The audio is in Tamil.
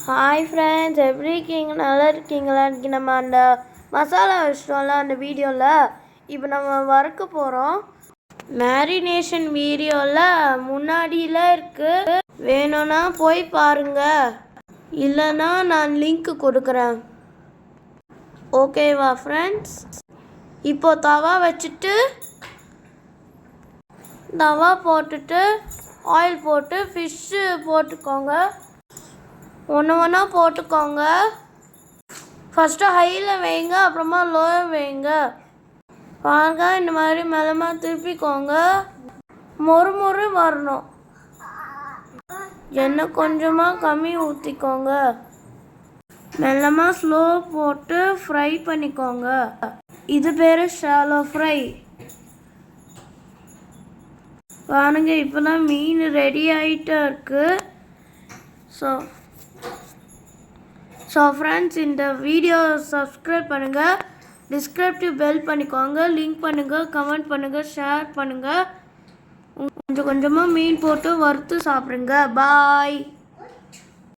ஹாய் ஃப்ரெண்ட்ஸ், எப்படி இருக்கீங்க? நல்லா இருக்கீங்களா? இன்றைக்கி நம்ம அந்த மசாலா வச்சிட்டோம்ல அந்த வீடியோவில் இப்போ நம்ம வறுக்க போகிறோம். மேரினேஷன் வீடியோவில் முன்னாடியில் இருக்குது, வேணும்னா போய் பாருங்கள், இல்லைன்னா நான் லிங்க் கொடுக்குறேன். ஓகேவா ஃப்ரெண்ட்ஸ்? இப்போ தவா வச்சுட்டு தவா போட்டுட்டு ஆயில் போட்டு ஃபிஷ்ஷு போட்டுக்கோங்க. ஒன்று ஒன்றா போட்டுக்கோங்க. ஃபஸ்ட்டு ஹையில் வைங்க, அப்புறமா லோவில் வைங்க. பாருங்க, இந்த மாதிரி மெல்லமாக திருப்பிக்கோங்க. மொறு வரணும். எண்ணெய் கொஞ்சமாக கம்மி ஊற்றிக்கோங்க. மெல்லமாக ஸ்லோ போட்டு ஃப்ரை பண்ணிக்கோங்க. இது பேர் ஷாலோ ஃப்ரை. பாருங்க, இப்போ தான் மீன் ரெடி ஆகிட்டே இருக்குது. ஸோ ஃப்ரெண்ட்ஸ், இந்த வீடியோ சப்ஸ்கிரைப் பண்ணுங்கள், டிஸ்கிரிப்டிவ் பெல் பண்ணிக்கோங்க, லிங்க் பண்ணுங்கள், கமெண்ட் பண்ணுங்கள், ஷேர் பண்ணுங்கள். கொஞ்சமாக மீன் போட்டு வறுத்து சாப்பிடுங்க. பாய்.